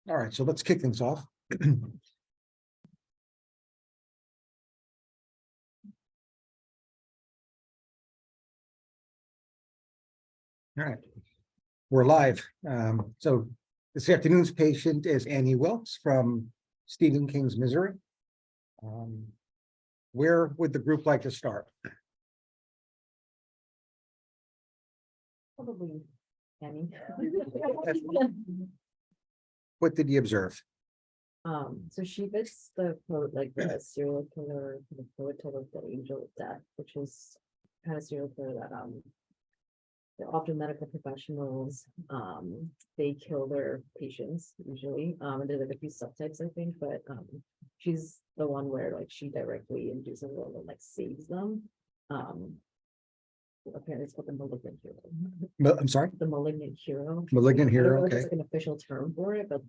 All right, so let's kick things off. All right, we're live. So this afternoon's patient is Annie Wilkes from Stephen King's Missouri. Where would the group like to start? Probably Annie. What did you observe? So she fits the quote like the serial killer, the prototype of the angel of death, which is kind of serial killer that they're often medical professionals. They kill their patients usually. And there's like a few subtypes, I think, but she's the one where like she directly induces them and like saves them. Apparently it's called the malignant hero. I'm sorry, The malignant hero. Malignant I don't hero, know if okay. it's like an official term for it, but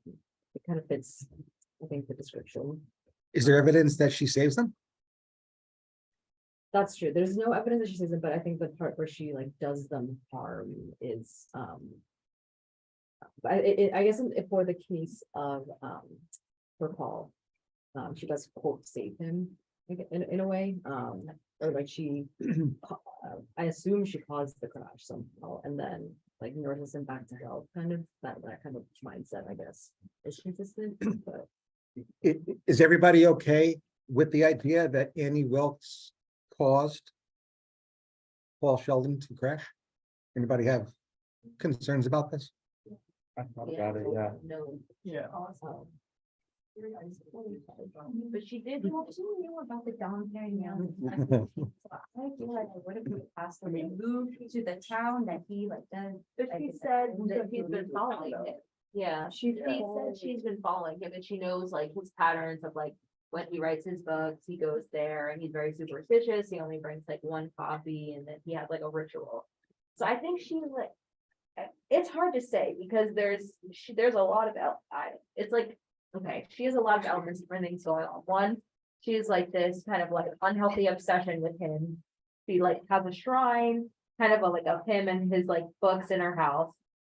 it kind of fits, I think, the description. Is there evidence that she saves them? That's true. There's no evidence that she says it, but I think the part where she like does them harm is I guess for the case of for Paul, she does quote save him like, in a way. Or like she I assume she caused the crash somehow and then like nurses him back to health, kind of that kind of mindset, I guess, is consistent. But Is everybody okay with the idea that Annie Wilkes caused Paul Sheldon to crash? Anybody have concerns about this? I thought about it, yeah. No. Yeah. But she did, well, she knew about the Dom Perignon. I feel like I would have moved past when they moved to the town that he like does. But she said that he's been following it. Yeah, she Yeah. said she's been following him and she knows like his patterns of like when he writes his books, he goes there and he's very superstitious. He only brings like one copy and then he has like a ritual. So I think she's like, it's hard to say because there's a lot of, it's like, okay, she has a lot of elements of things going on. One, she's like this kind of like unhealthy obsession with him. She like has a shrine, kind of like of him and his like books in her house.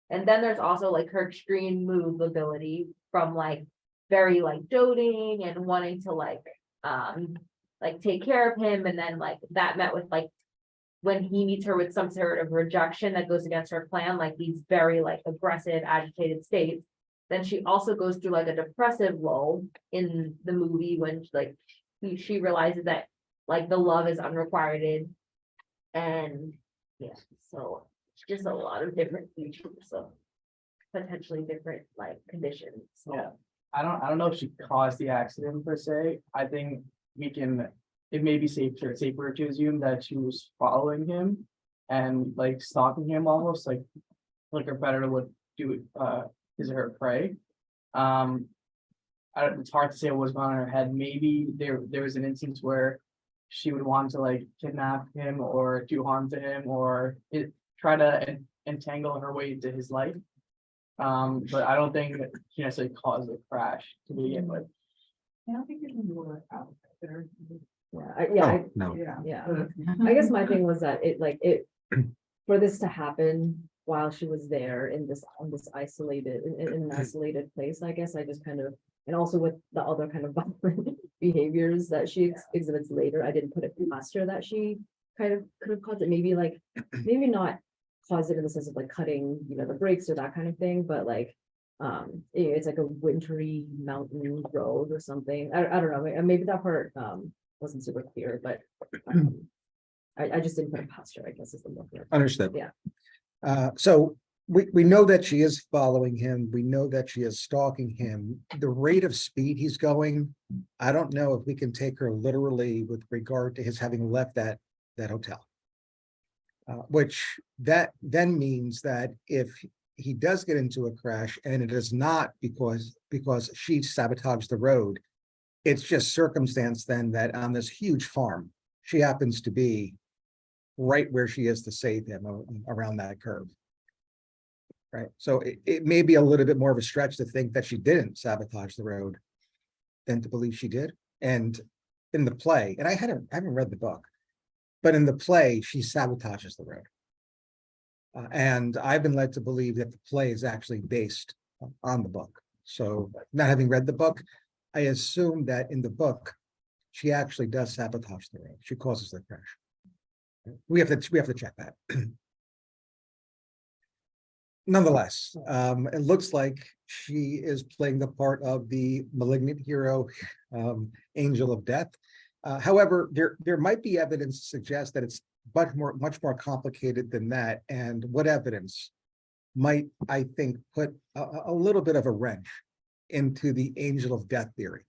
And then there's also like her extreme move ability from like very like doting and wanting to like take care of him. And then like that met with like when he meets her with some sort of rejection that goes against her plan, like these very like aggressive, agitated states. Then she also goes through like a depressive lull in the movie when like she realizes that like the love is unrequited. And yeah, so just a lot of different features of potentially different like conditions. So Yeah. I don't know if she caused the accident per se. I think it may be safer to assume that she was following him and like stalking him almost like a predator would do his or her prey. It's hard to say what was going on in her head. Maybe there was an instance where she would want to like kidnap him or do harm to him or try to entangle her way into his life. But I don't think that she necessarily caused the crash to begin with. I don't think you can do it out there. No. Yeah. I guess my thing was that it for this to happen while she was there in this isolated in an isolated place, I guess I just kind of, and also with the other kind of violent behaviors that she exhibits later, I didn't put it past her that she kind of could have caused it. Maybe maybe not cause it in the sense of like cutting, the brakes or that kind of thing, but like it's like a wintry mountain road or something. I don't know. Maybe that part wasn't super clear, but I just didn't put it past her, I guess is the more clear. Understood. Yeah. So we know that she is following him. We know that she is stalking him. The rate of speed he's going, I don't know if we can take her literally with regard to his having left that hotel. Which that then means that if he does get into a crash and it is not because she sabotaged the road, it's just circumstance then that on this huge farm, she happens to be right where she is to save him around that curve. Right. So it may be a little bit more of a stretch to think that she didn't sabotage the road than to believe she did. And in the play, and I haven't read the book, but in the play, she sabotages the road. And I've been led to believe that the play is actually based on the book. So not having read the book, I assume that in the book, she actually does sabotage the rain. She causes the crash. We have to check that. Nonetheless, it looks like she is playing the part of the malignant hero, Angel of Death. However, there might be evidence to suggest that it's much more complicated than that. And what evidence might, I think, put a little bit of a wrench into the Angel of Death theory.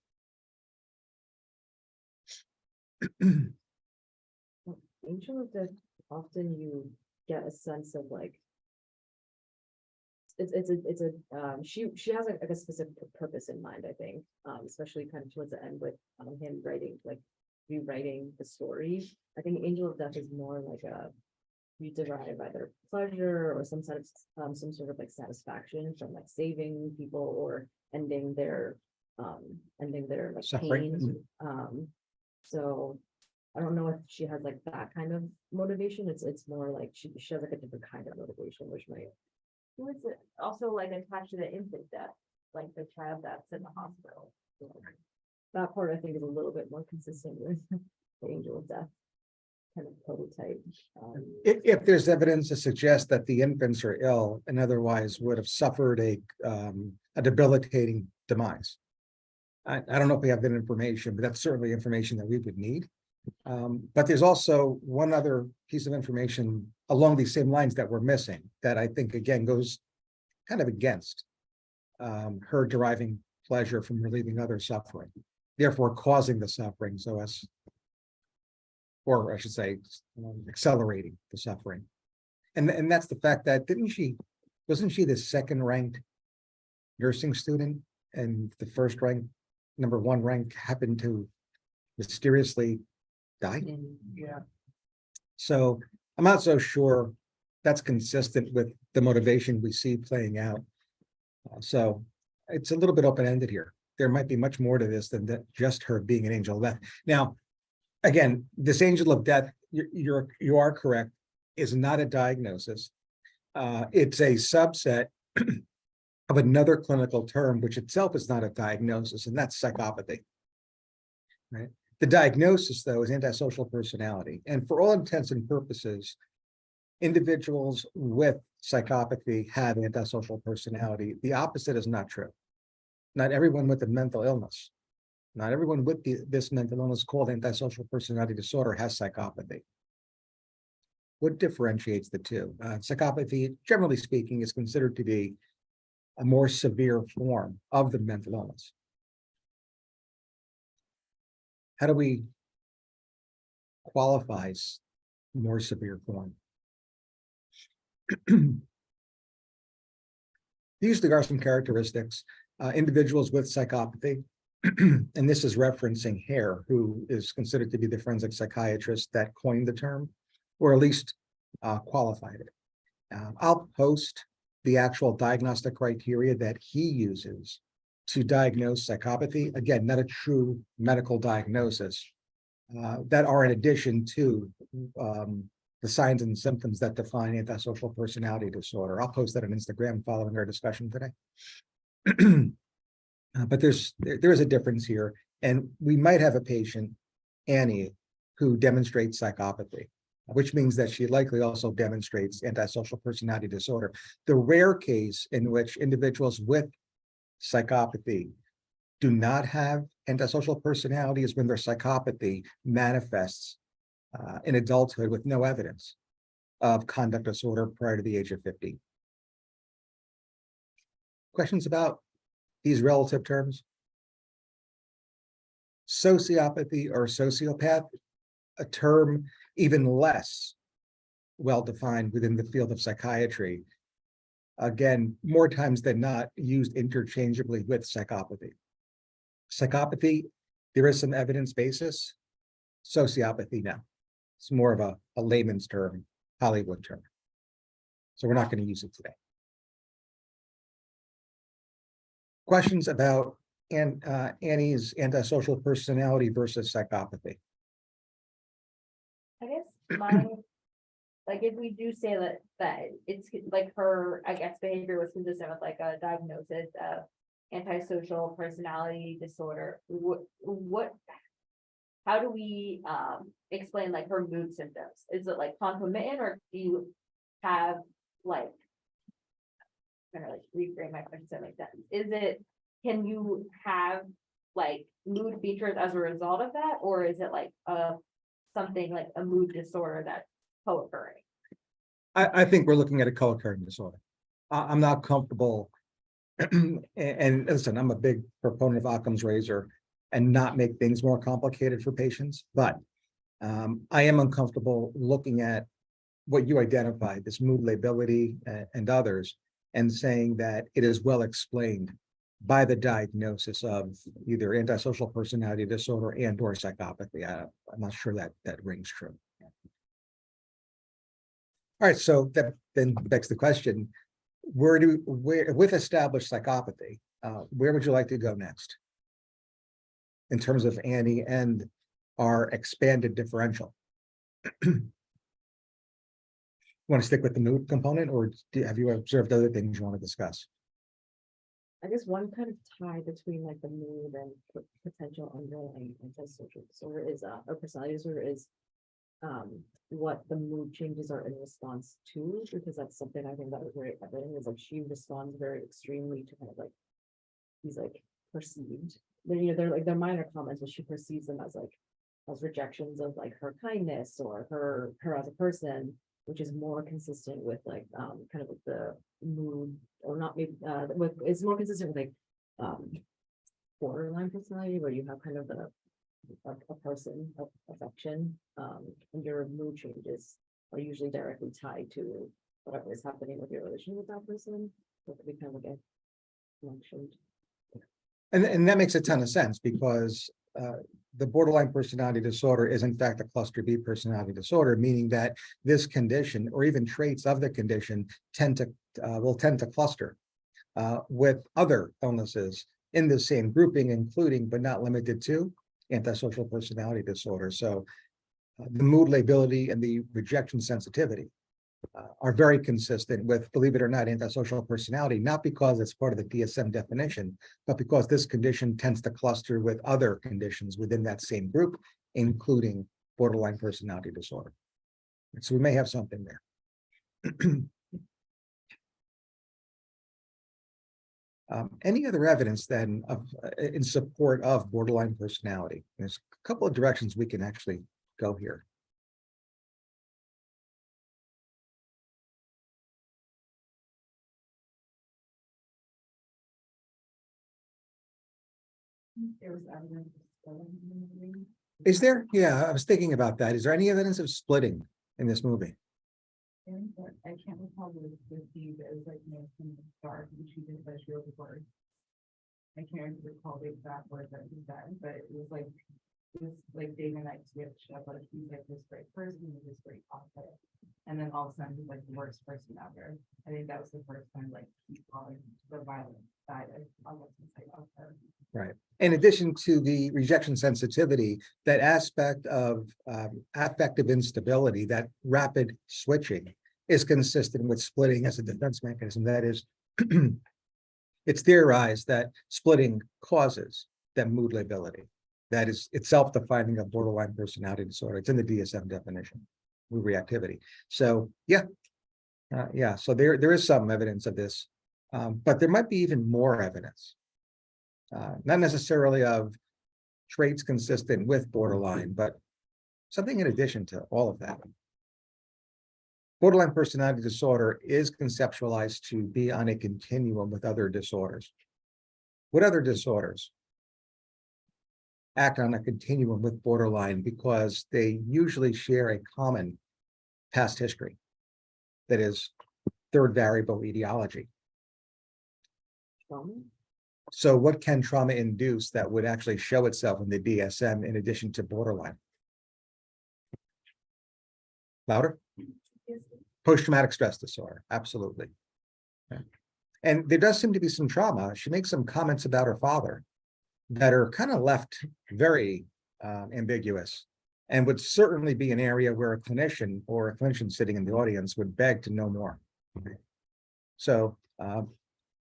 Angel of Death, often you get a sense of like. She has like a specific purpose in mind, I think, especially kind of towards the end with him writing, like rewriting the story. I think Angel of Death is more like you derive either pleasure or some sort of like satisfaction from like saving people or ending their like Suffering. pain. So I don't know if she has like that kind of motivation. It's more like she has like a different kind of motivation, which might. Was it also like attached to the infant death, like the child that's in the hospital? That part I think is a little bit more consistent with the Angel of Death kind of prototype. If there's evidence to suggest that the infants are ill and otherwise would have suffered a debilitating demise. I don't know if we have that information, but that's certainly information that we would need. But there's also one other piece of information along these same lines that we're missing that I think again goes kind of against her deriving pleasure from relieving other suffering, therefore causing the suffering or I should say, accelerating the suffering. And that's the fact that wasn't she the second ranked nursing student and the first rank, number one rank happened to mysteriously die? Yeah, So I'm not so sure that's consistent with the motivation we see playing out. So it's a little bit open-ended here. There might be much more to this than that, just her being an angel of death. Now, again, this angel of death, you are correct, is not a diagnosis. It's a subset of another clinical term, which itself is not a diagnosis, and that's psychopathy. Right? The diagnosis, though, is antisocial personality. And for all intents and purposes, individuals with psychopathy have antisocial personality. The opposite is not true. Not everyone with a mental illness, not everyone with this mental illness called antisocial personality disorder has psychopathy. What differentiates the two? Psychopathy, generally speaking, is considered to be a more severe form of the mental illness. How do we qualify more severe form? Usually there are some characteristics. Individuals with psychopathy, and this is referencing Hare, who is considered to be the forensic psychiatrist that coined the term, or at least qualified it. I'll post the actual diagnostic criteria that he uses to diagnose psychopathy. Again, not a true medical diagnosis, that are in addition to the signs and symptoms that define antisocial personality disorder. I'll post that on Instagram following our discussion today. But there is a difference here, and we might have a patient, Annie, who demonstrates psychopathy, which means that she likely also demonstrates antisocial personality disorder. The rare case in which individuals with psychopathy do not have antisocial personality is when their psychopathy manifests in adulthood with no evidence of conduct disorder prior to the age of 50. Questions about these relative terms? Sociopathy or sociopath, a term even less well-defined within the field of psychiatry. Again, more times than not, used interchangeably with psychopathy. Psychopathy, there is some evidence basis. Sociopathy, no. It's more of a layman's term, Hollywood term. So we're not going to use it today. Questions about Annie's antisocial personality versus psychopathy? I guess my, like, if we do say that it's like her, I guess, behavior was consistent with like a diagnosis of antisocial personality disorder, how do we, explain like her mood symptoms? Is it like concomitant, or do you have like, I'm gonna like reframe my question so it makes sense. Is it, can you have like mood features as a result of that, or is it like something like a mood disorder that's co-occurring? I think we're looking at a co-occurring disorder. I'm not comfortable. And listen, I'm a big proponent of Occam's razor and not make things more complicated for patients, but I am uncomfortable looking at what you identified, this mood lability and others, and saying that it is well explained by the diagnosis of either antisocial personality disorder and or psychopathy. I'm not sure that rings true. All right, so that then begs the question, where with established psychopathy, where would you like to go next? In terms of Annie and our expanded differential? Want to stick with the mood component, or have you observed other things you want to discuss? I guess one kind of tie between like the mood and potential underlying antisocial disorder is, or personality disorder is, what the mood changes are in response to, because that's something I think that was very evident, is like she responds very extremely to kind of like these like perceived, they're like they're minor comments, but she perceives them as like as rejections of like her kindness or her as a person, which is more consistent with like kind of like the mood, or not maybe with, it's more consistent with like borderline personality, where you have kind of a person of affection, and your mood changes are usually directly tied to whatever is happening with your relation with that person. So it could be kind of like a connection. And that makes a ton of sense, because the borderline personality disorder is in fact a cluster B personality disorder, meaning that this condition or even traits of the condition will tend to cluster with other illnesses in the same grouping, including but not limited to antisocial personality disorder. So the mood lability and the rejection sensitivity are very consistent with, believe it or not, antisocial personality, not because it's part of the DSM definition, but because this condition tends to cluster with other conditions within that same group, including borderline personality disorder. So we may have something there. Any other evidence then of in support of borderline personality? There's a couple of directions we can actually go here. There was evidence of spelling in the movie. Is there? Yeah, I was thinking about that. Is there any evidence of splitting in this movie? I can't recall what the scene that was like, from the start, and she did that, she wrote the word. I can't recall the exact word that he said, but it was like day and night switch of like, he's like this great person, he's this great author. And then all of a sudden he's like the worst person ever. I think that was the first time like he's calling the violent side of her. Right. In addition to the rejection sensitivity, that aspect of affective instability, that rapid switching, is consistent with splitting as a defense mechanism. That is, it's theorized that splitting causes that mood lability. That is itself the finding of borderline personality disorder. It's in the DSM definition, mood reactivity. So yeah, so there is some evidence of this, but there might be even more evidence. Not necessarily of traits consistent with borderline, but something in addition to all of that. Borderline personality disorder is conceptualized to be on a continuum with other disorders. What other disorders act on a continuum with borderline because they usually share a common past history, that is third variable etiology? So what can trauma induce that would actually show itself in the DSM in addition to borderline? Louder? Post-traumatic stress disorder, absolutely. Okay. And there does seem to be some trauma. She makes some comments about her father that are kind of left very ambiguous, and would certainly be an area where a clinician or a clinician sitting in the audience would beg to know more. Okay. So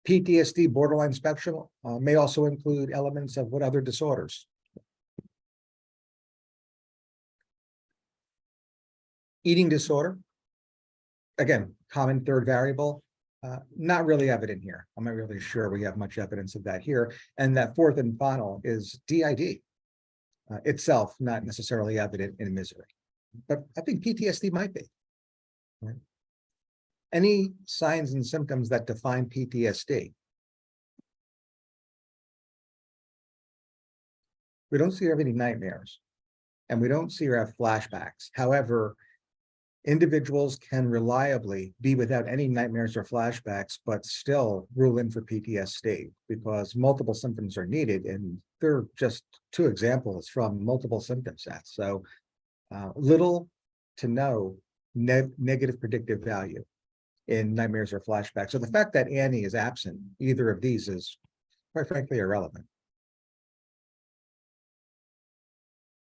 PTSD borderline spectrum may also include elements of what other disorders? Eating disorder. Again, common third variable, not really evident here. I'm not really sure we have much evidence of that here. And that fourth and final is DID. Itself, not necessarily evident in misery. But I think PTSD might be. Right? Any signs and symptoms that define PTSD? We don't see her have any nightmares, and we don't see her have flashbacks. However, individuals can reliably be without any nightmares or flashbacks, but still rule in for PTSD because multiple symptoms are needed. And they're just two examples from multiple symptom sets. So little to no negative predictive value in nightmares or flashbacks. So the fact that Annie is absent, either of these, is quite frankly irrelevant.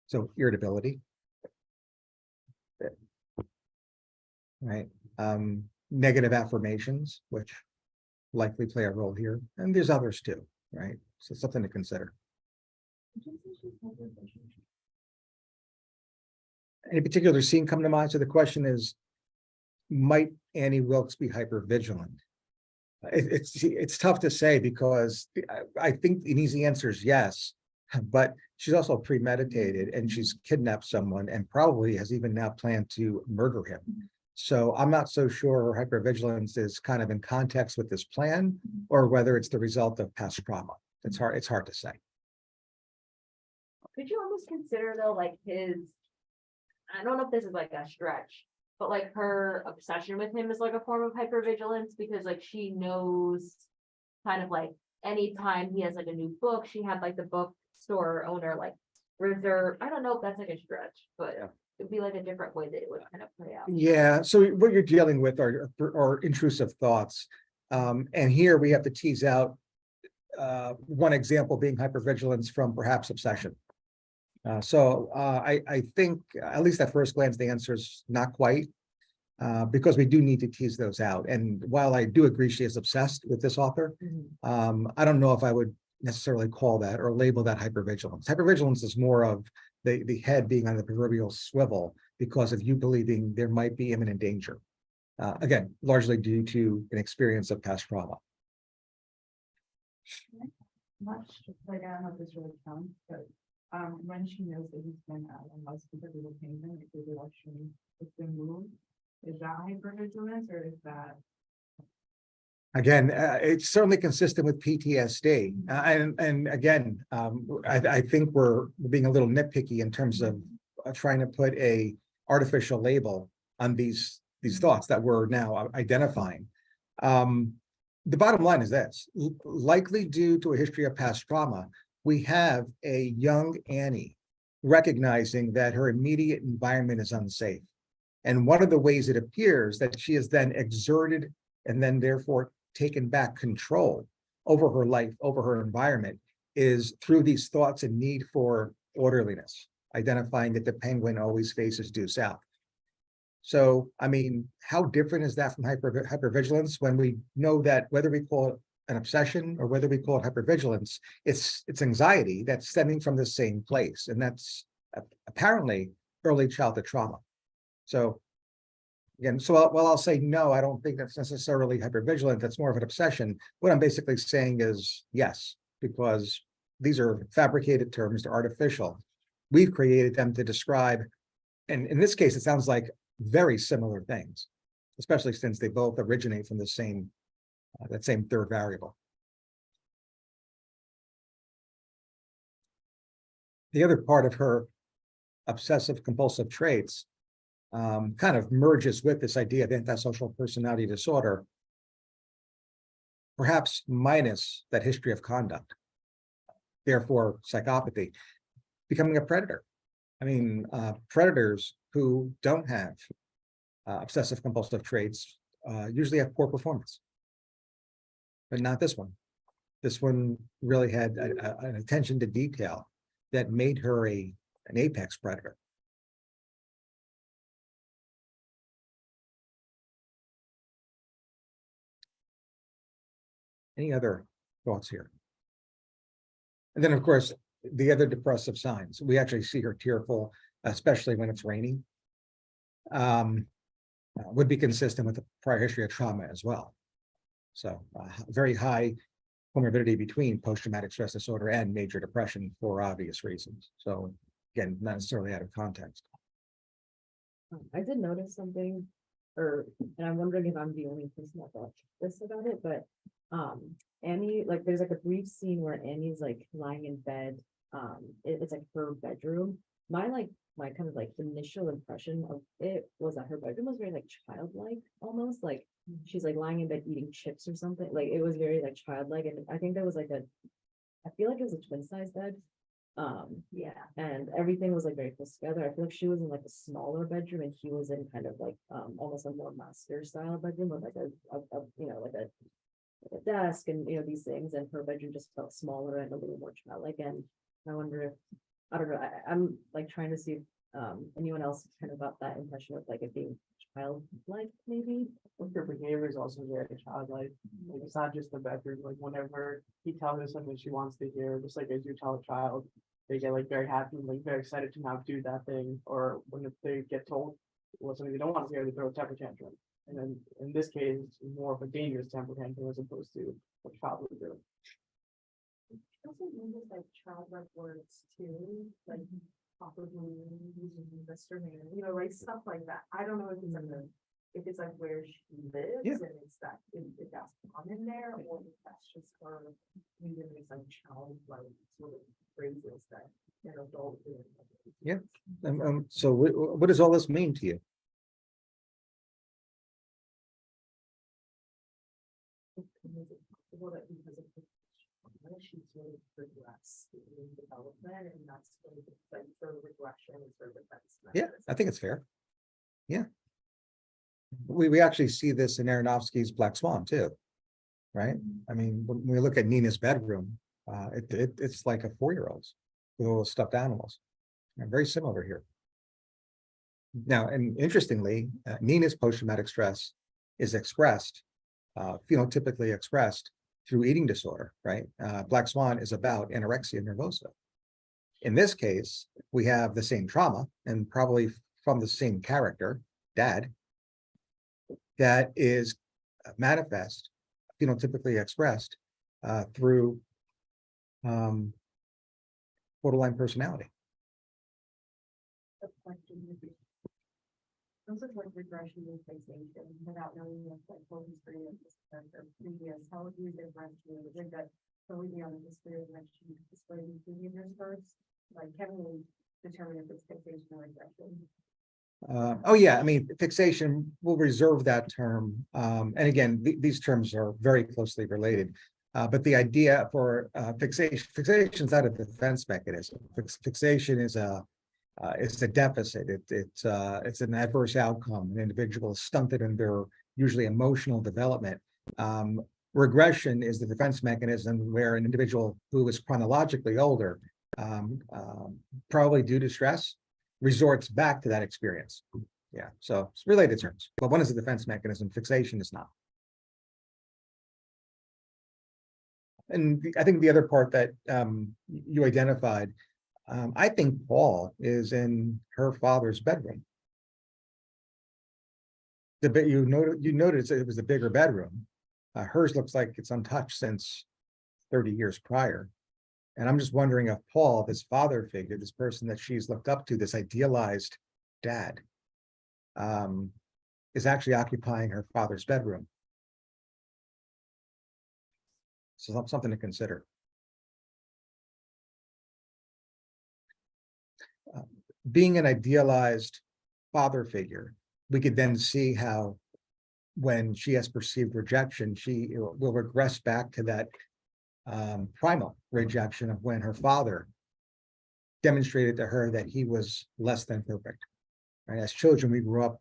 So irritability. Right. Negative affirmations, which likely play a role here. And there's others too, right? So something to consider. Any particular scene come to mind? So the question is, might Annie Wilkes be hypervigilant? It's tough to say because I think an easy answer is yes, but she's also premeditated and she's kidnapped someone and probably has even now planned to murder him. So I'm not so sure her hypervigilance is kind of in context with this plan or whether it's the result of past trauma. It's hard to say. Could you almost consider though, like I don't know if this is like a stretch, but like her obsession with him is like a form of hypervigilance because like she knows kind of like anytime he has like a new book, she had like the bookstore owner like reserve. I don't know if that's like a stretch, but it'd be like a different way that it would kind of play out. Yeah, so what you're dealing with are intrusive thoughts. And here we have to tease out one example being hypervigilance from perhaps obsession. I think, at least at first glance, the answer is not quite, because we do need to tease those out. And while I do agree she is obsessed with this author, I don't know if I would necessarily call that or label that hypervigilance. Hypervigilance is more of the head being on the proverbial swivel because of you believing there might be imminent danger. Again, largely due to an experience of past trauma. Much to play down how this really counts, but when she knows that he's been out and most because of the payment, if the election has been moved, is that hypervigilance or is that? Again, it's certainly consistent with PTSD. And again, I think we're being a little nitpicky in terms of trying to put a artificial label on these thoughts that we're now identifying. The bottom line is this: likely due to a history of past trauma, we have a young Annie recognizing that her immediate environment is unsafe. And one of the ways it appears that she has then exerted and then therefore taken back control over her life, over her environment, is through these thoughts and need for orderliness, identifying that the penguin always faces due south. So, I mean, how different is that from hypervigilance when we know that whether we call it an obsession or whether we call it hypervigilance, it's anxiety that's stemming from the same place. And that's apparently early childhood trauma. So again, while I'll say no, I don't think that's necessarily hypervigilant. That's more of an obsession. What I'm basically saying is yes, because these are fabricated terms, they're artificial. We've created them to describe, and in this case, it sounds like very similar things, especially since they both originate from the same, that same third variable. The other part of her obsessive compulsive traits kind of merges with this idea of antisocial personality disorder, perhaps minus that history of conduct, therefore psychopathy, becoming a predator. I mean, predators who don't have obsessive compulsive traits usually have poor performance, but not this one. This one really had an attention to detail that made her an apex predator. Any other thoughts here? And then, of course, the other depressive signs, we actually see her tearful, especially when it's raining. Would be consistent with the prior history of trauma as well. So very high comorbidity between post-traumatic stress disorder and major depression for obvious reasons. So again, not necessarily out of context. I did notice something, and I'm wondering if I'm the only person that thought this about it, but, Annie, like, there's like a brief scene where Annie's like lying in bed, it's like her bedroom. My kind of like initial impression of it was that her bedroom was very like childlike, almost like she's like lying in bed eating chips or something, like it was very like childlike, and I think there was like I feel like it was a twin size bed. Yeah, and everything was like very close together. I feel like she was in like a smaller bedroom and he was in kind of like almost a more master style bedroom with like like a desk and these things, and her bedroom just felt smaller and a little more childlike. And I wonder if, I don't know, I'm like trying to see if anyone else kind of got that impression of like it being childlike, maybe. I think her behavior is also very childlike. Like, it's not just the bedroom, like whenever he tells her something she wants to hear, just like as you tell a child, they get like very happy, like very excited to now do that thing. Or when they get told something they don't want to hear, they throw a temper tantrum. And then in this case, it's more of a dangerous temper tantrum as opposed to what a child would do. Also uses like childlike words too, like probably using Mr. Man, like stuff like that. I don't know if it's if it's like where she lives Yeah. and it's that if that's common there, or if that's just her using these like childlike sort of phrases that an adult would. Yeah. So what does all this mean to you? Is it possible that because of the trauma, she's sort of regressed in development, and that's sort of like the regression is sort of defense Yeah, mechanism? I think it's fair. Yeah. We actually see this in Aronofsky's Black Swan too, right? I mean, when we look at Nina's bedroom, it's like a 4-year-old's with little stuffed animals. And very similar here. Now, and interestingly, Nina's post-traumatic stress is expressed, phenotypically expressed through eating disorder, right? Black Swan is about anorexia nervosa. In this case, we have the same trauma and probably from the same character, Dad, that is manifest, phenotypically expressed through borderline personality. Those are like regression and fixation without knowing what like full history of this character previous, how would you differentiate with that? So we be on the history of when she displayed these behaviors first, like can we determine if it's fixation or regression? Oh, yeah, I mean, fixation, we'll reserve that term. And again, these terms are very closely related. But the idea for fixation is not a defense mechanism. Fixation is a deficit. It's an adverse outcome. An individual is stunted in their usually emotional development. Regression is the defense mechanism where an individual who is chronologically older, probably due to stress, resorts back to that experience. Yeah, so it's related terms, but one is a defense mechanism, fixation is not. And I think the other part that you identified, I think Paul is in her father's bedroom. You noticed it was a bigger bedroom. Hers looks like it's untouched since 30 years prior. And I'm just wondering if Paul, this father figure, this person that she's looked up to, this idealized dad, is actually occupying her father's bedroom. So something to consider. Being an idealized father figure, we could then see how when she has perceived rejection, she will regress back to that primal rejection of when her father demonstrated to her that he was less than perfect. Right? As children, we grew up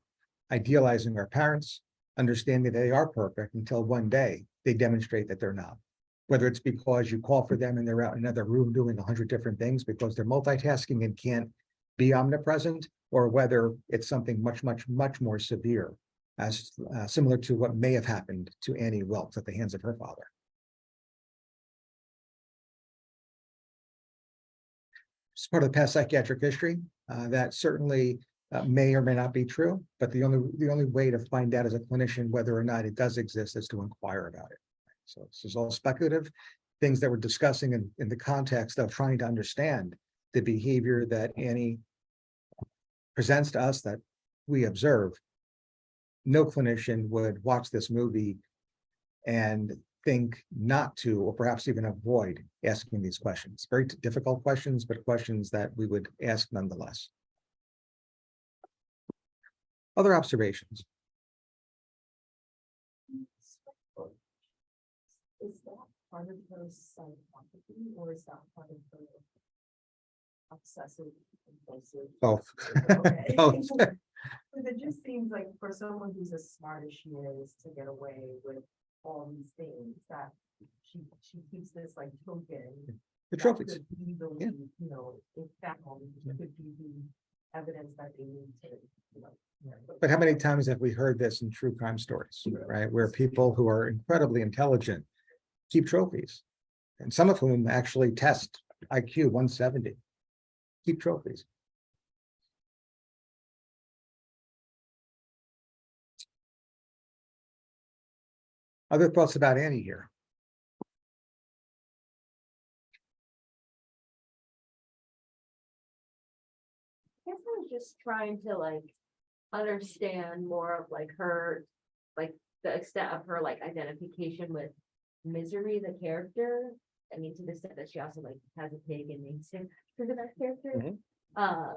idealizing our parents, understanding they are perfect until one day they demonstrate that they're not. Whether it's because you call for them and they're out in another room doing 100 different things because they're multitasking and can't be omnipresent, or whether it's something much more severe, as similar to what may have happened to Annie Wilkes at the hands of her father. it's part of the past psychiatric history. That certainly may or may not be true, but the only way to find out as a clinician whether or not it does exist is to inquire about it. So this is all speculative, things that we're discussing in the context of trying to understand the behavior that Annie presents to us that we observe. No clinician would watch this movie and think not to, or perhaps even avoid asking these questions. Very difficult questions, but questions that we would ask nonetheless. Other observations? Is that part of her psychopathy or is that part of her obsessive compulsive? Both. Okay. Both. But it just seems like for someone who's as smart as she is to get away with all these things that she keeps this like token. The that trophies. could be the Yeah. lead, you know, if that moment could be the evidence that they need to, you know. But how many times have we heard this in true crime stories, right? Where people who are incredibly intelligent keep trophies. And some of whom actually test IQ 170. Keep trophies. Other thoughts about Annie here? I guess I was just trying to like understand more of like her, like the extent of her like identification with Misery, the character. I mean, to the extent that she also like has a pig and names him for that character. Mhm. I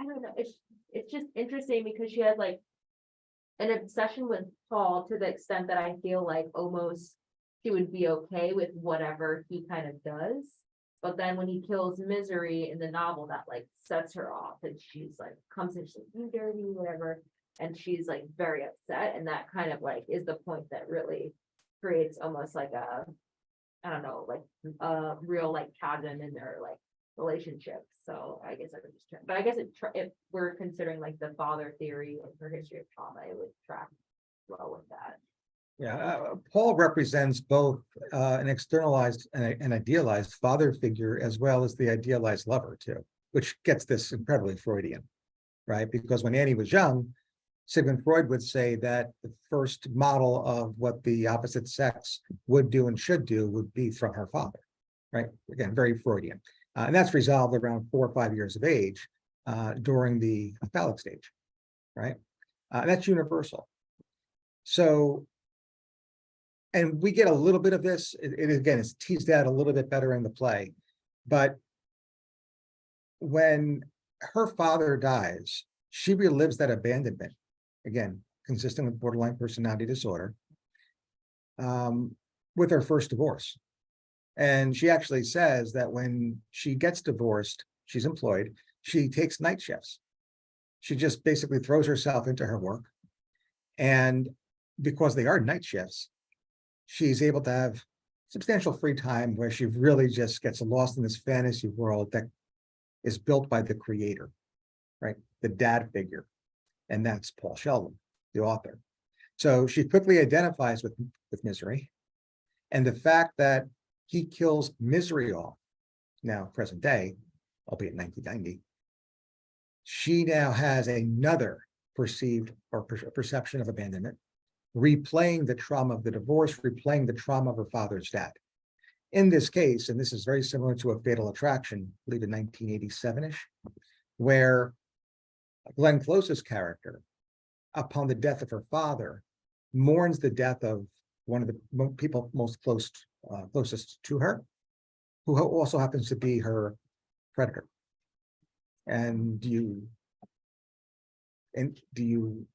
don't know, it's just interesting because she had like an obsession with Paul to the extent that I feel like almost she would be okay with whatever he kind of does. But then when he kills Misery in the novel, that like sets her off and she's like, comes in, she's like, you dirty, whatever. And she's like very upset. And that kind of like is the point that really creates almost like a, I don't know, like a real like chasm in their like relationship. So I guess I would just, but I guess if we're considering like the father theory of her history of trauma, it would track well with that. Yeah, Paul represents both an externalized and an idealized father figure as well as the idealized lover too, which gets this incredibly Freudian, right? Because when Annie was young, Sigmund Freud would say that the first model of what the opposite sex would do and should do would be from her father, right? Again, very Freudian. And that's resolved around 4 or 5 years of age during the phallic stage, right? That's universal. So, and we get a little bit of this, it again, is teased out a little bit better in the play, but when her father dies, she relives that abandonment, again, consistent with borderline personality disorder, with her first divorce. And she actually says that when she gets divorced, she's employed, she takes night shifts. She just basically throws herself into her work. And because they are night shifts, she's able to have substantial free time where she really just gets lost in this fantasy world that is built by the creator, right? The dad figure. And that's Paul Sheldon, the author. So she quickly identifies with Misery. And the fact that he kills Misery off, now present day, albeit 1990, she now has another perceived or perception of abandonment, replaying the trauma of the divorce, replaying the trauma of her father's death. In this case, and this is very similar to a Fatal Attraction, I believe in 1987-ish, where Glenn Close's character, upon the death of her father, mourns the death of one of the people closest to her, who also happens to be her predator. And do you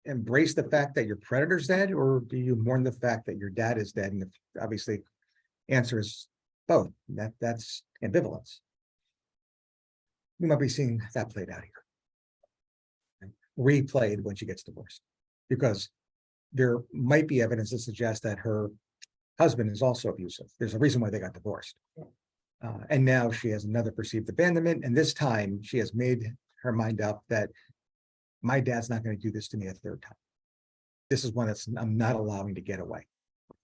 embrace the fact that your predator's dead, or do you mourn the fact that your dad is dead? And obviously, answer is both. That's ambivalence. We might be seeing that played out here, replayed when she gets divorced, because there might be evidence to suggest that her husband is also abusive. There's a reason why they got divorced. And now she has another perceived abandonment. And this time she has made her mind up that my dad's not going to do this to me a third time. This is one that's I'm not allowing to get away.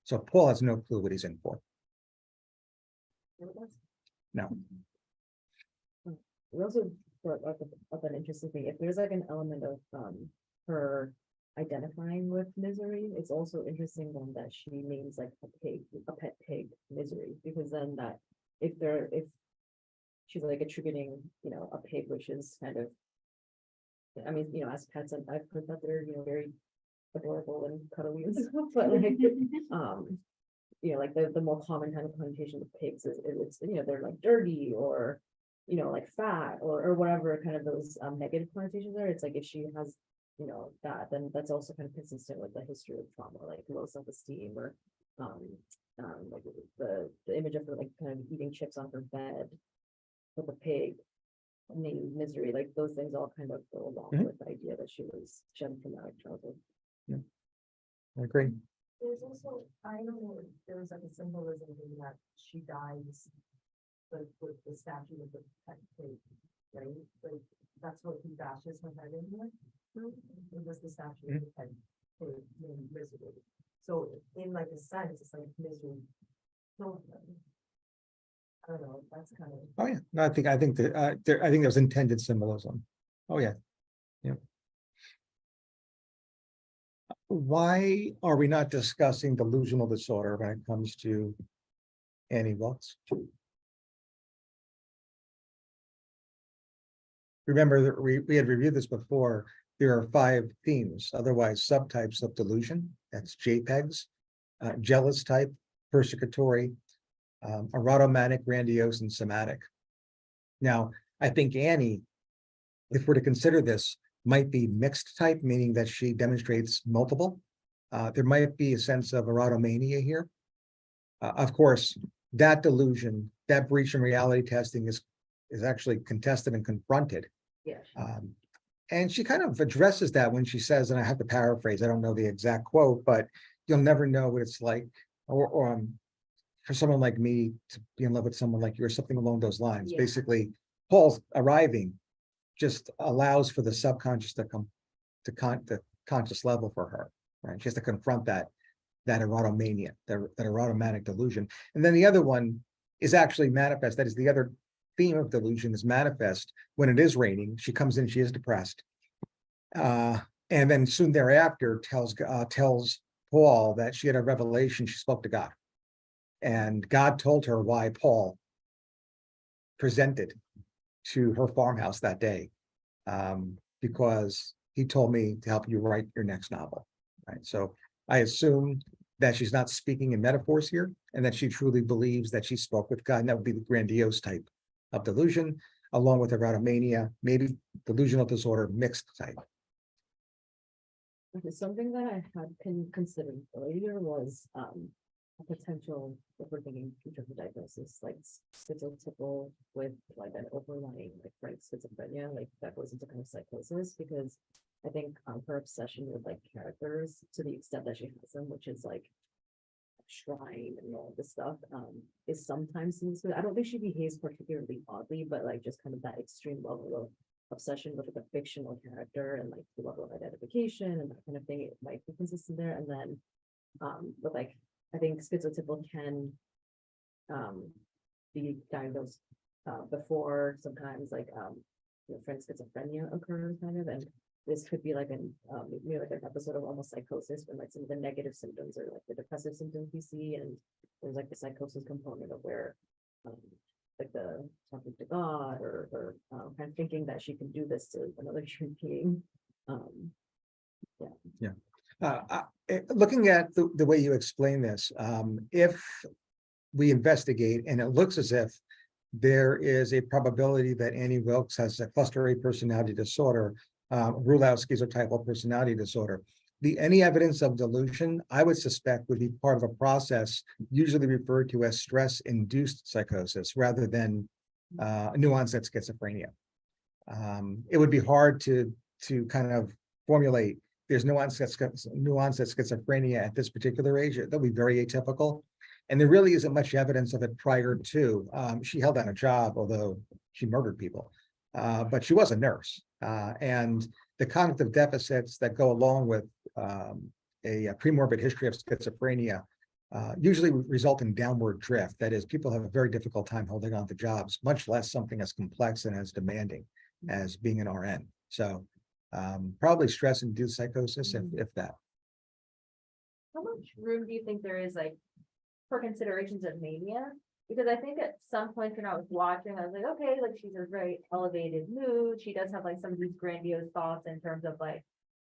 So Paul has no clue what he's in for. No. we also brought up an interesting thing, if there's like an element of, her identifying with Misery, it's also interesting then that she names like a pet pig Misery, because then that, if she's like attributing, a pig, which is kind of, I mean, as pets, and I've heard that they're, very adorable and cuddly and stuff, but like, like the more common kind of connotation with pigs is, it's, they're like dirty or, like fat or whatever kind of those negative connotations are. It's like if she has, that, then that's also kind of consistent with the history of trauma, like low self-esteem or like the image of her like kind of eating chips on her bed with a pig named Misery, like those things all kind of go along Mhm. with the idea that she had a traumatic childhood. I agree. There's also, I don't know, there was like a symbolism in that she dies. Like with the statue of the pet pig, right? Like that's what he bashes her head in with. It was the statue of the pet pig named Misery. So in like a sense, it's like Misery killed him. I don't know, that's kind of. Oh, yeah, no, I think that, I think there's intended symbolism. Oh, yeah. Yeah. Why are we not discussing delusional disorder when it comes to Annie Wilkes? Remember that we had reviewed this before. There are 5 themes, otherwise subtypes of delusion. That's JPEGs, jealous type, persecutory, erotomanic, grandiose, and somatic. Now, I think Annie, if we're to consider this, might be mixed type, meaning that she demonstrates multiple. There might be a sense of erotomania here. Of course, that delusion, that breach in reality testing is actually contested and confronted. Yeah. And she kind of addresses that when she says, and I have to paraphrase, I don't know the exact quote, but you'll never know what it's like, or for someone like me to be in love with someone like you, or something along those lines. Yeah. Basically, Paul's arriving just allows for the subconscious to come to the conscious level for her, right? She has to confront that erotomania, that erotomanic delusion. And then the other one is actually manifest. That is the other theme of delusion is manifest when it is raining. She comes in, she is depressed. And then soon thereafter tells Paul that she had a revelation, she spoke to God. And God told her why Paul presented to her farmhouse that day, because he told me to help you write your next novel, right? So I assume that she's not speaking in metaphors here, and that she truly believes that she spoke with God, and that would be the grandiose type of delusion, along with erotomania, maybe delusional disorder, mixed type. Okay, something that I had considered earlier was a potential, if we're thinking future of the diagnosis, like schizotypal with like an overlying like frank schizophrenia, like that goes into kind of psychosis, because I think her obsession with like characters to the extent that she has them, which is like shrine and all this stuff, is sometimes seen. I don't think she behaves particularly oddly, but like just kind of that extreme level of obsession with like a fictional character and like the level of identification and that kind of thing, it might be consistent there. And then but like I think schizotypal can be diagnosed before sometimes like frank schizophrenia occurs kind of, and this could be like an maybe like an episode of almost psychosis when like some of the negative symptoms or like the depressive symptoms we see, and there's like the psychosis component of where like the talking to God or kind of thinking that she can do this to another human being. Looking at the way you explain this, if we investigate and it looks as if there is a probability that Annie Wilkes has a cluster A personality disorder, rule out schizotypal personality disorder. Any evidence of delusion, I would suspect, would be part of a process usually referred to as stress-induced psychosis rather than new-onset schizophrenia. It would be hard to kind of formulate. There's new-onset schizophrenia at this particular age. That'll be very atypical. And there really isn't much evidence of it prior to. She held down a job, although she murdered people. But she was a nurse. And the cognitive deficits that go along with a premorbid history of schizophrenia usually result in downward drift. That is, people have a very difficult time holding on to jobs, much less something as complex and as demanding as being an RN. So probably stress-induced psychosis, if that. How much room do you think there is like for considerations of mania? Because I think at some point when I was watching, I was like, okay, like she's in a very elevated mood. She does have like some of these grandiose thoughts in terms of like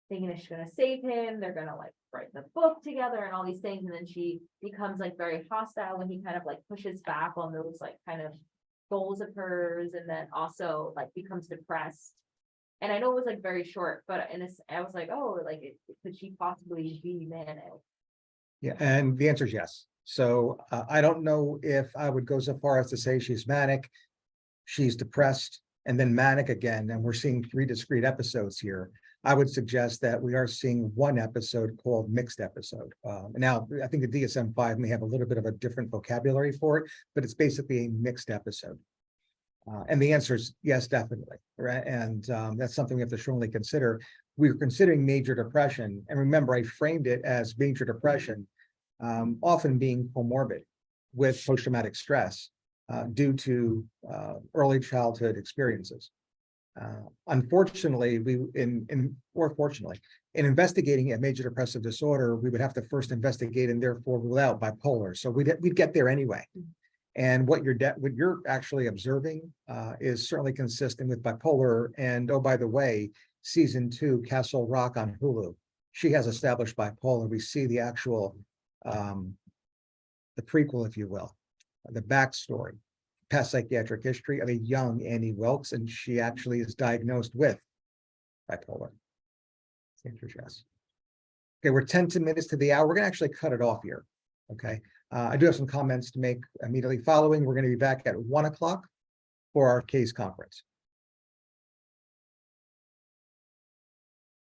thinking that she's gonna save him. They're gonna like write the book together and all these things. And then she becomes like very hostile when he kind of like pushes back on those like kind of goals of hers, and then also like becomes depressed. And I know it was like very short, but in this, I was like, oh, like could she possibly be manic? Yeah, and the answer is yes. So I don't know if I would go so far as to say she's manic, she's depressed, and then manic again, and we're seeing 3 discrete episodes here. I would suggest that we are seeing one episode called mixed episode. Now, I think the DSM-5 may have a little bit of a different vocabulary for it, but it's basically a mixed episode. And the answer is yes, definitely, right? And that's something we have to strongly consider. We were considering major depression, and remember, I framed it as major depression, often being comorbid with post-traumatic stress due to early childhood experiences. Unfortunately, or fortunately, in investigating a major depressive disorder, we would have to first investigate and therefore rule out bipolar. So we'd get there anyway. And what you're actually observing is certainly consistent with bipolar. And oh, by the way, season 2, Castle Rock on Hulu, she has established bipolar. We see the actual, the prequel, if you will, the backstory, past psychiatric history of a young Annie Wilkes, and she actually is diagnosed with bipolar. Yes. Okay, we're 10 minutes to the hour. We're gonna actually cut it off here. Okay. I do have some comments to make immediately following. We're going to be back at 1 o'clock for our case conference.